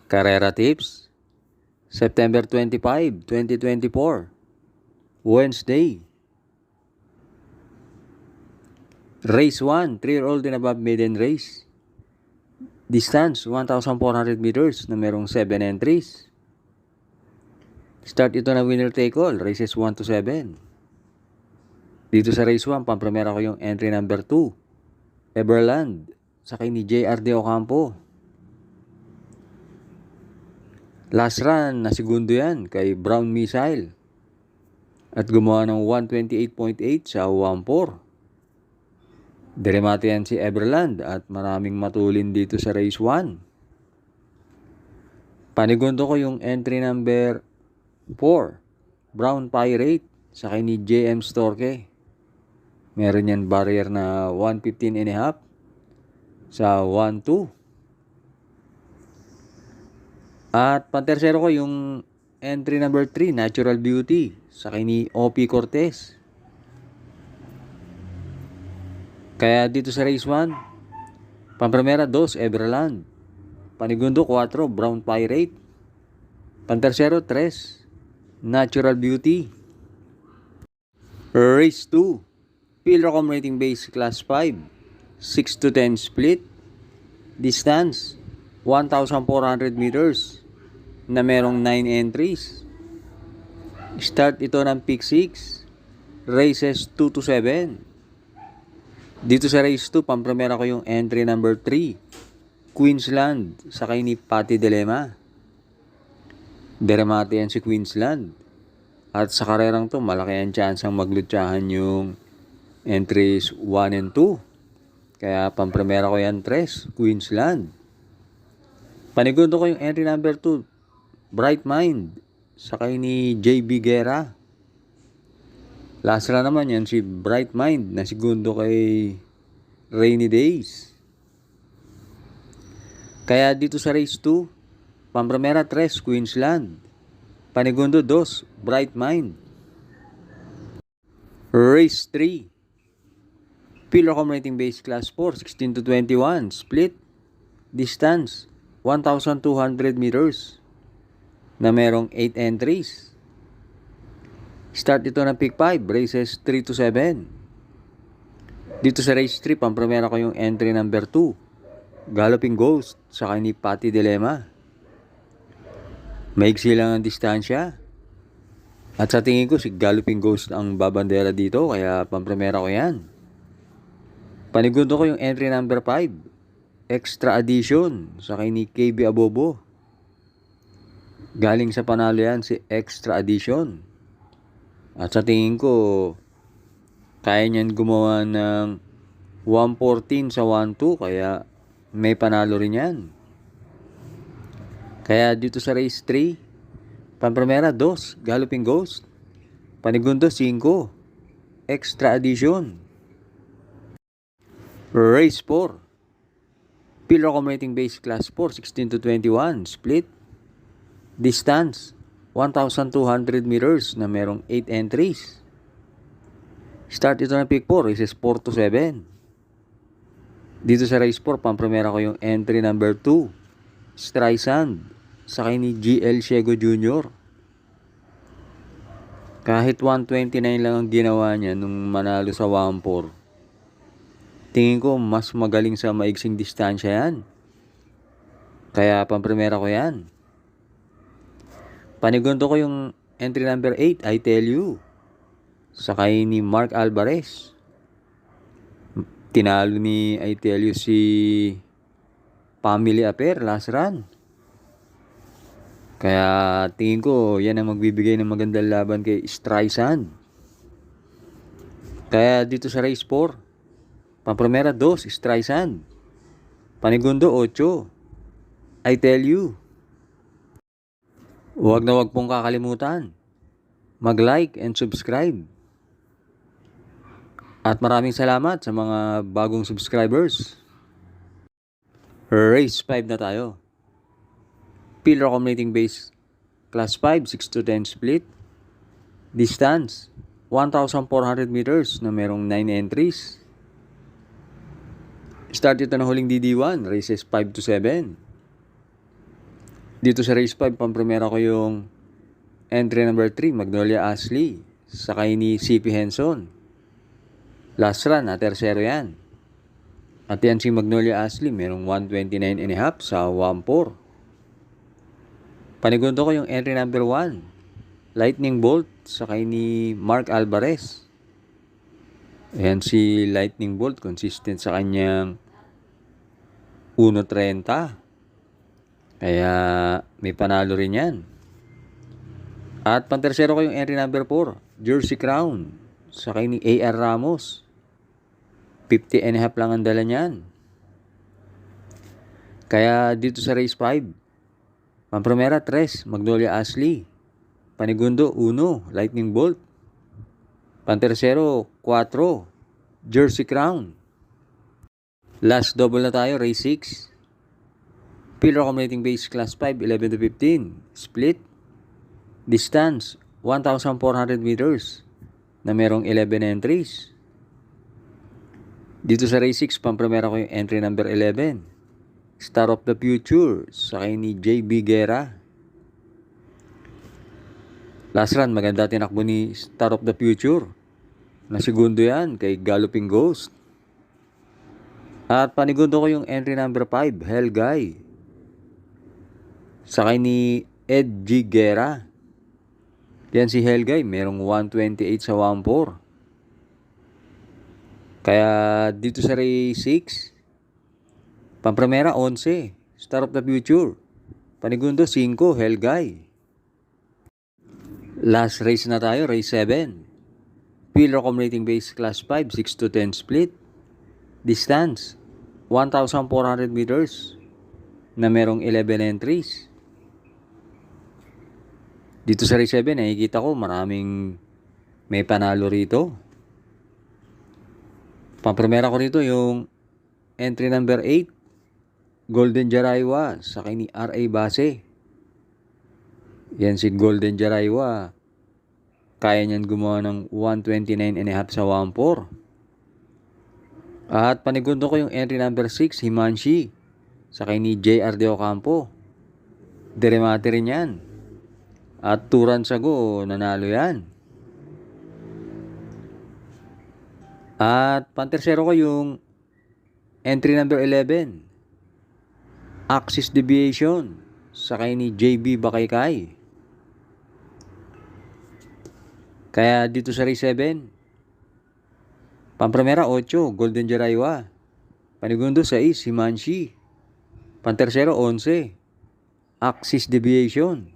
Carrera Tips, September 25, 2024, Wednesday. Race 1, 3-year-old and above maiden race. Distance, 1,400 meters na merong 7 entries. Start ito na winner take all, races 1 to 7. Dito sa race 1, pampremera ko yung entry number 2, Everland, sakay ni JRD Ocampo. Last run na segundo yan kay Brown Missile at gumawa ng 128.8 sa 1.4. Deremate yan si Everland at maraming matulin dito sa race 1. Panigundo ko yung entry number 4, Brown Pirate, sakay ni JM Storke. Meron yan barrier na 115.5 sa 1.2. At pantersero ko yung entry number 3, Natural Beauty, sakay ni OP Cortez. Kaya dito sa race 1, pampremera 2, Everland. Panigundo 4, Brown Pirate. Pantersero 3, Natural Beauty. Race 2, Pilrocom rating base class 5, 6 to 10 split. Distance, 1,400 meters na merong 9 entries. Start ito ng pick 6, races 2 to 7. Dito sa race 2, pampremera ko yung entry number 3, Queensland, sakay ni Patty Dilema. Deremate yan si Queensland. At sa karerang to, malaki ang chance ang maglutsahan yung entries 1 and 2. Kaya pampremera ko yan 3, Queensland. Panigundo ko yung entry number 2, Bright Mind, sakay ni JB Guerra. Last na naman yan si Bright Mind na segundo kay Rainy Days. Kaya dito sa race 2, pampremera 3, Queensland. Panigundo 2, Bright Mind. Race 3, Pilrocom rating base class 4, 16 to 21, split. Distance, 1,200 meters na merong 8 entries. Start ito ng pick 5, races 3 to 7. Dito sa race 3, pampremera ko yung entry number 2, Galloping Ghost, sakay ni Patty Dilema. Maigsi lang ang distansya. At sa tingin ko, si Galloping Ghost ang babandera dito, kaya pampremera ko yan. Panigundo ko yung entry number 5, Extra Edition, sakay ni KB Abobo. Galing sa panalo yan si Extra Edition. At sa tingin ko, kaya niyan gumawa ng 114 sa 1-2, kaya may panalo rin yan. Kaya dito sa race 3, pampremera 2, Galloping Ghost. Panigundo 5, Extra Edition. Race 4, Pilrocom rating base class 4, 16 to 21, split. Distance, 1,200 meters na merong 8 entries. Start ito ng pick 4, races 4 to 7. Dito sa race 4, pampremera ko yung entry number 2, Streisand, sakay ni GL Ciego Jr. Kahit 129 lang ang ginawa niya nung manalo sa 1-4, tingin ko mas magaling sa maigsing distansya yan. Kaya pampremera ko yan. Panigundo ko yung entry number 8, I Tell You, sakay ni Mark Alvarez. Tinalo ni I Tell You si Family Affair last run. Kaya tingin ko yan ang magbibigay ng magandang laban kay Streisand. Kaya dito sa race 4, pampremera 2, Streisand. Panigundo 8, I Tell You. Huwag na huwag pong kakalimutan mag-like and subscribe. At maraming salamat sa mga bagong subscribers. Race 5 na tayo. Pilrocom rating base class 5, 6 to 10 split. Distance, 1,400 meters na merong 9 entries. Start ito ng huling DD1, races 5 to 7. Dito sa race 5, pampremera ko yung entry number 3, Magnolia Ashley, sakay ni CP Henson. Last run, tersero yan. At yan si Magnolia Ashley, merong 129.5 sa 1.4. Panigundo ko yung entry number 1, Lightning Bolt, sakay ni Mark Alvarez. Ayan si Lightning Bolt, consistent sa kanyang 1.30. Kaya may panalo rin yan. At pantersero ko yung entry number 4, Jersey Crown, sakay ni AR Ramos. 50.5 lang ang dala niyan. Kaya dito sa race 5, pampremera 3, Magnolia Ashley. Panigundo 1, Lightning Bolt. Pantersero 4, Jersey Crown. Last double na tayo, race 6. Pillar accumulating base class 5, 11 to 15. Split. Distance, 1,400 meters na merong 11 entries. Dito sa race 6, pampremera ko yung entry number 11. Star of the Future, sakay ni JB Guerra. Last run, maganda tinakbo ni Star of the Future. Nasigundo yan kay Galloping Ghost. At panigundo ko yung entry number 5, Hell Guy, sakay ni Ed G. Guerra. Yan si Hell Guy, merong 128 sa 1.4. Kaya dito sa race 6, pampremera 11, Star of the Future. Panigundo 5, Hell Guy. Last race na tayo, race 7. Pillar accumulating base class 5, 6 to 10 split. Distance, 1,400 meters na merong 11 entries. Dito sa race 7, nakikita ko maraming may panalo rito. Pampremera ko rito yung entry number 8, Golden Jaraywa, sakay ni R.A. Base. Yan si Golden Jaraywa, kaya niyan gumawa ng 129.5 sa 1.4. At panigundo ko yung entry number 6, Himanshi, sakay ni J.R. De Ocampo. Deremate rin yan. At 2 runs ago, nanalo yan. At pantersero ko yung entry number 11, Axis Deviation, sakay ni JB Bakaykay. Kaya dito sa race 7, pampremera 8, Golden Jaraywa. Panigundo 6, Himanshi. Pantersero 11, Axis Deviation.